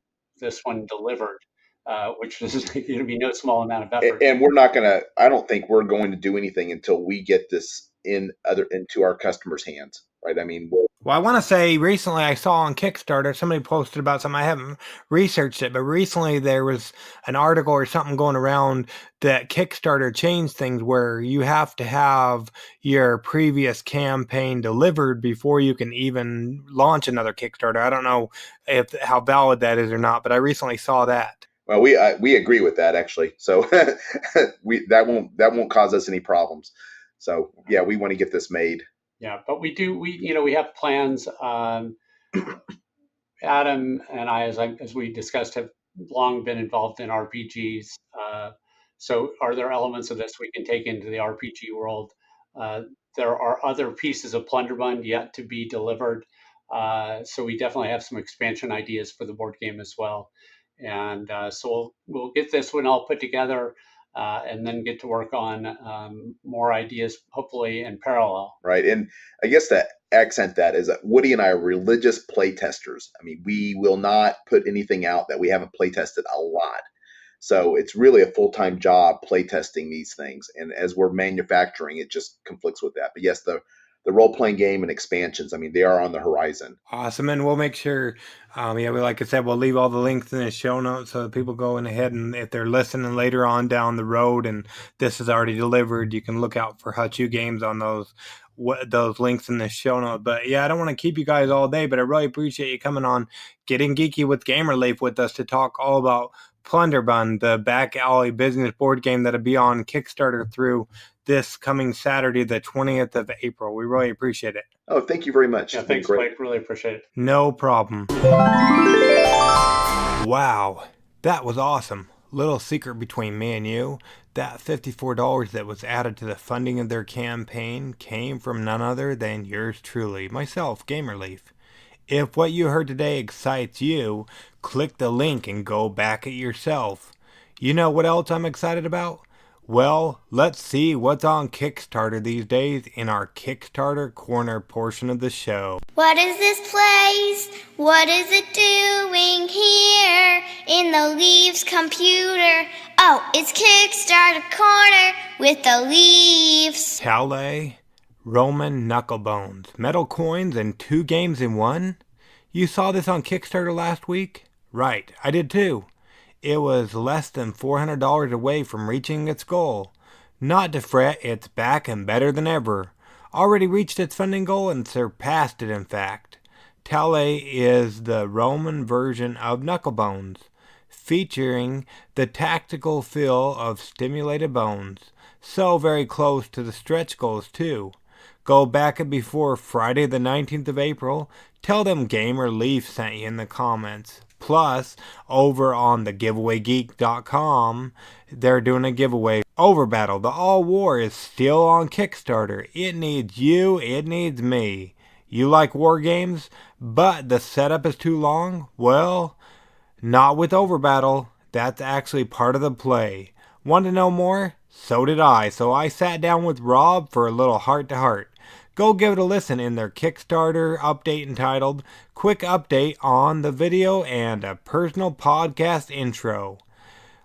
one delivered, which is going to be no small amount of effort. And we're not going to, I don't think we're going to do anything until we get this into our customers' hands, right? I mean, well, I want to say recently I saw on Kickstarter, somebody posted about something. I haven't researched it, but recently there was an article or something going around that Kickstarter changed things where you have to have your previous campaign delivered before you can even launch another Kickstarter. I don't know how valid that is or not, but I recently saw that. Well, we agree with that actually. So that won't cause us any problems. So yeah, we want to get this made. Yeah, but we have plans. Adam and I, as we discussed, have long been involved in RPGs. So are there elements of this we can take into the RPG world? There are other pieces of Plunderbund yet to be delivered. So we definitely have some expansion ideas for the board game as well. And so we'll get this one all put together. And then get to work on more ideas, hopefully in parallel. Right. And I guess to accent that is that Woody and I are religious play testers. I mean, we will not put anything out that we haven't play tested a lot. So it's really a full-time job play testing these things. And as we're manufacturing, it just conflicts with that. But yes, the role-playing game and expansions, I mean, they are on the horizon. Awesome. And we'll make sure, like I said, we'll leave all the links in the show notes so that people go in ahead and if they're listening later on down the road and this is already delivered, you can look out for Hutchu Games on those links in the show notes. But yeah, I don't want to keep you guys all day, but I really appreciate you coming on Getting Geeky with Game Relief with us to talk all about Plunderbund, the back alley business board game that'll be on Kickstarter through this coming Saturday, the 20th of April. We really appreciate it. Oh, thank you very much. Yeah, thanks, Mike. Really appreciate it. No problem. Wow, that was awesome. Little secret between me and you, that $54 that was added to the funding of their campaign came from none other than yours truly, myself, Gamerleaf. If what you heard today excites you, click the link and go back it yourself. You know what else I'm excited about? Well, let's see what's on Kickstarter these days in our Kickstarter Corner portion of the show. What is this place? What is it doing here in the Leaves computer? Oh, it's Kickstarter Corner with the Leaves. Calais, Roman Knucklebones, metal coins, and 2 games in one? You saw this on Kickstarter last week? Right, I did too. It was less than $400 away from reaching its goal. Not to fret, it's back and better than ever. Already reached its funding goal and surpassed it, in fact. Calais is the Roman version of Knucklebones, featuring the tactical feel of stimulated bones. So very close to the stretch goals, too. Go back it before Friday the 19th of April. Tell them Gamer Leaf sent you in the comments. Plus, over on thegiveawaygeek.com, they're doing a giveaway. Overbattle, the All War is still on Kickstarter. It needs you, it needs me. You like war games, but the setup is too long? Well, not with Overbattle. That's actually part of the play. Want to know more? So did I. So I sat down with Rob for a little heart-to-heart. Go give it a listen in their Kickstarter update entitled Quick Update on the Video and a Personal Podcast Intro.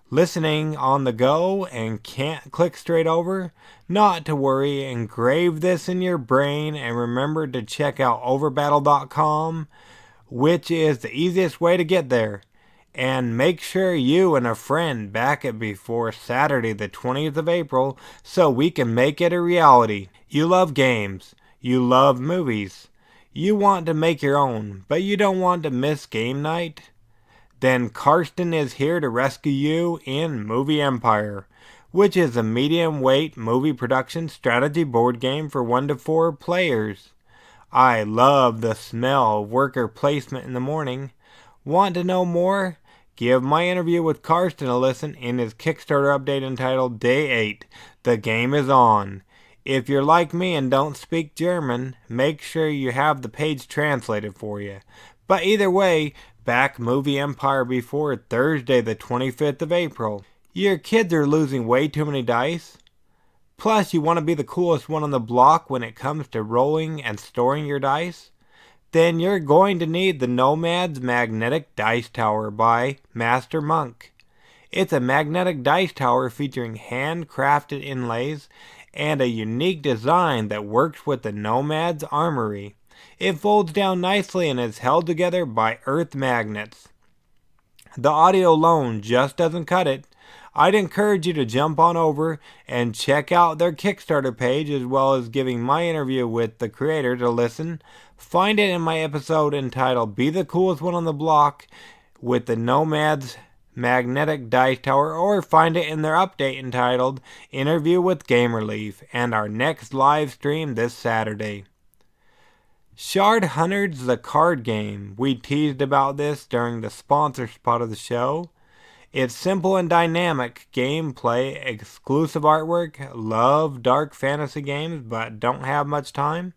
Listening on the go and can't click straight over? Not to worry, engrave this in your brain and remember to check out overbattle.com, which is the easiest way to get there. And make sure you and a friend back it before Saturday the 20th of April so we can make it a reality. You love games. You love movies. You want to make your own, but you don't want to miss game night? Then Karsten is here to rescue you in Movie Empire, which is a medium-weight movie production strategy board game for 1 to 4 players. I love the smell of worker placement in the morning. Want to know more? Give my interview with Karsten a listen in his Kickstarter update entitled Day 8, The Game is On. If you're like me and don't speak German, make sure you have the page translated for you. But either way, back Movie Empire before Thursday the 25th of April. Your kids are losing way too many dice. Plus, you want to be the coolest one on the block when it comes to rolling and storing your dice? Then you're going to need the Nomad's Magnetic Dice Tower by Master Monk. It's a magnetic dice tower featuring handcrafted inlays and a unique design that works with the Nomad's armory. It folds down nicely and is held together by earth magnets. The audio alone just doesn't cut it. I'd encourage you to jump on over and check out their Kickstarter page, as well as giving my interview with the creators a listen. Find it in my episode entitled Be the Coolest One on the Block with the Nomad's Magnetic Dice Tower, or find it in their update entitled Interview with Gamerleaf, and our next live stream this Saturday. Shard Hunters, the card game. We teased about this during the sponsor spot of the show. It's simple and dynamic gameplay, exclusive artwork, love dark fantasy games but don't have much time?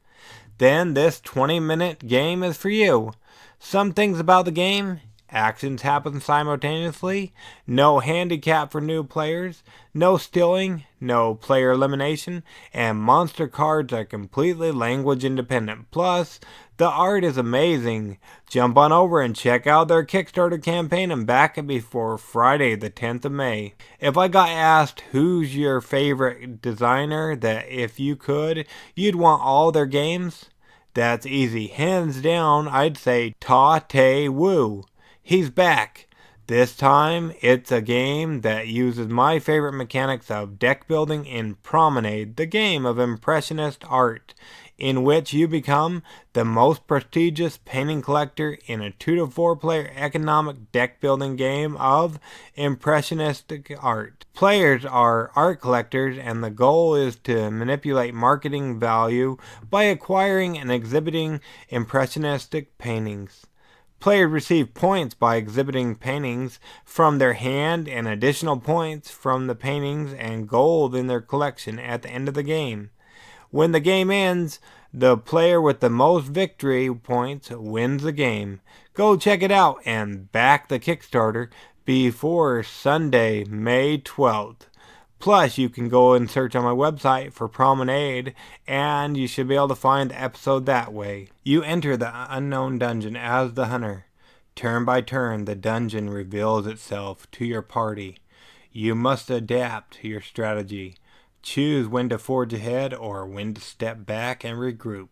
Then this 20-minute game is for you. Some things about the game: actions happen simultaneously, no handicap for new players, no stealing, no player elimination, and monster cards are completely language independent. Plus, the art is amazing. Jump on over and check out their Kickstarter campaign and back it before Friday the 10th of May. If I got asked who's your favorite designer that if you could, you'd want all their games, that's easy. Hands down, I'd say Ta-Te-Woo. He's back. This time, it's a game that uses my favorite mechanics of deck building in Promenade, the game of impressionist art, in which you become the most prestigious painting collector in a 2 to 4 player economic deck building game of impressionistic art. Players are art collectors, and the goal is to manipulate marketing value by acquiring and exhibiting impressionistic paintings. Players receive points by exhibiting paintings from their hand and additional points from the paintings and gold in their collection at the end of the game. When the game ends, the player with the most victory points wins the game. Go check it out and back the Kickstarter before Sunday, May 12th. Plus, you can go and search on my website for Promenade, and you should be able to find the episode that way. You enter the unknown dungeon as the hunter. Turn by turn, the dungeon reveals itself to your party. You must adapt your strategy. Choose when to forge ahead or when to step back and regroup.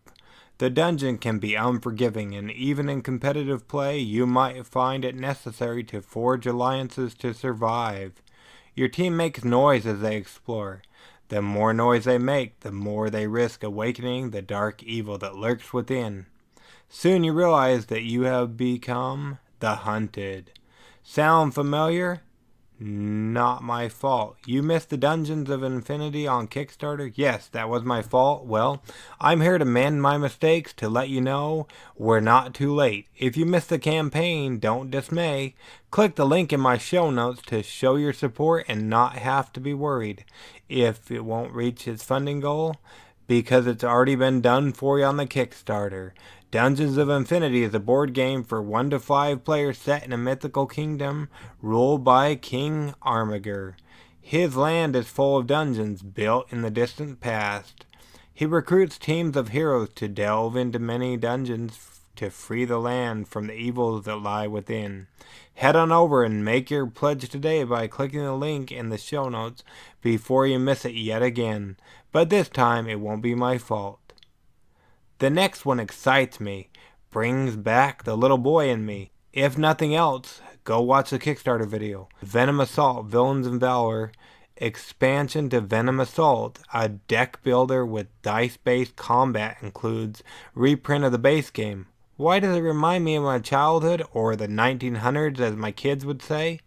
The dungeon can be unforgiving, and even in competitive play, you might find it necessary to forge alliances to survive. Your team makes noise as they explore. The more noise they make, the more they risk awakening the dark evil that lurks within. Soon you realize that you have become the hunted. Sound familiar? Not my fault. You missed the Dungeons of Infinity on Kickstarter? Yes, that was my fault. Well, I'm here to mend my mistakes, to let you know we're not too late. If you missed the campaign, don't dismay. Click the link in my show notes to show your support and not have to be worried if it won't reach its funding goal, because it's already been done for you on the Kickstarter. Dungeons of Infinity is a board game for 1 to 5 players set in a mythical kingdom ruled by King Armiger. His land is full of dungeons built in the distant past. He recruits teams of heroes to delve into many dungeons to free the land from the evils that lie within. Head on over and make your pledge today by clicking the link in the show notes before you miss it yet again. But this time it won't be my fault. The next one excites me, brings back the little boy in me. If nothing else, go watch the Kickstarter video. Venom Assault, Villains and Valor, expansion to Venom Assault, a deck builder with dice-based combat, includes reprint of the base game. Why does it remind me of my childhood, or the 1900s as my kids would say?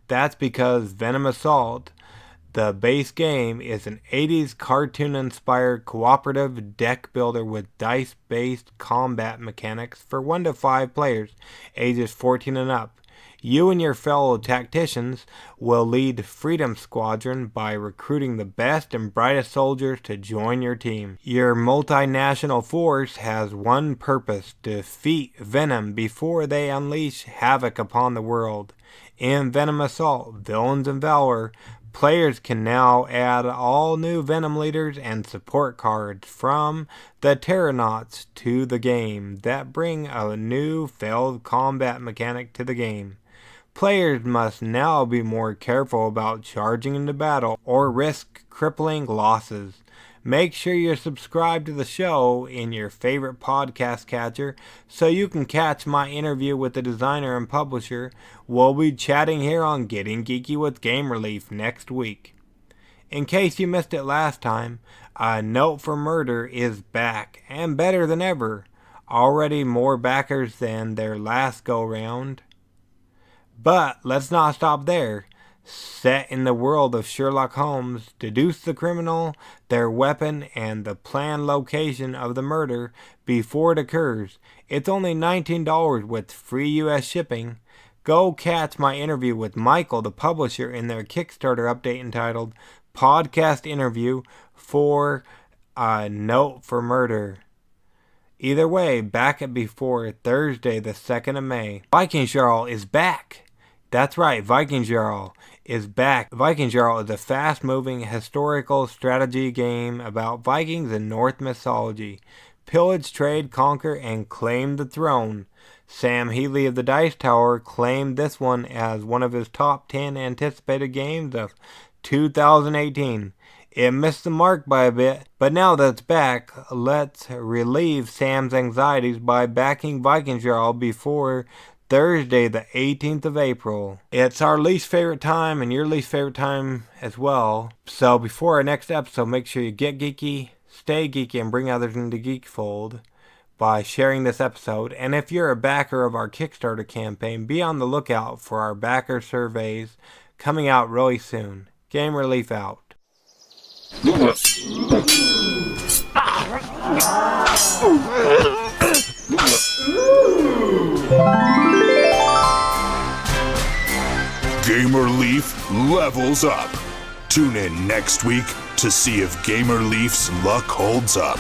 That's because Venom Assault, The base game is an 80s cartoon-inspired cooperative deck builder with dice-based combat mechanics for 1 to 5 players, ages 14 and up. You and your fellow tacticians will lead Freedom Squadron by recruiting the best and brightest soldiers to join your team. Your multinational force has one purpose: defeat Venom before they unleash havoc upon the world. In Venom Assault, Villains and Valor, players can now add all new Venom leaders and support cards from the Terranauts to the game that bring a new failed combat mechanic to the game. Players must now be more careful about charging into battle or risk crippling losses. Make sure you're subscribed to the show in your favorite podcast catcher so you can catch my interview with the designer and publisher. We'll be chatting here on Getting Geeky with Game Relief next week. In case you missed it last time, A Note for Murder is back and better than ever. Already more backers than their last go-round. But let's not stop there. Set in the world of Sherlock Holmes, deduce the criminal, their weapon, and the planned location of the murder before it occurs. It's only $19 with free US shipping. Go catch my interview with Michael, the publisher, in their Kickstarter update entitled Podcast Interview for A Note for Murder. Either way, back it before Thursday the 2nd of May. Viking Jarl is back! That's right, Viking Jarl is back. Viking Jarl is a fast-moving historical strategy game about Vikings in Norse mythology. Pillage, trade, conquer, and claim the throne. Sam Healy of the Dice Tower claimed this one as one of his top 10 anticipated games of 2018. It missed the mark by a bit, but now that it's back, let's relieve Sam's anxieties by backing Viking Jarl before Thursday the 18th of April. It's our least favorite time and your least favorite time as well. So before our next episode, make sure you get geeky, stay geeky, and bring others into Geekfold by sharing this episode. And if you're a backer of our Kickstarter campaign, be on the lookout for our backer surveys coming out really soon. Game Relief out. Gamer Leaf levels up. Tune in next week to see if Gamer Leaf's luck holds up.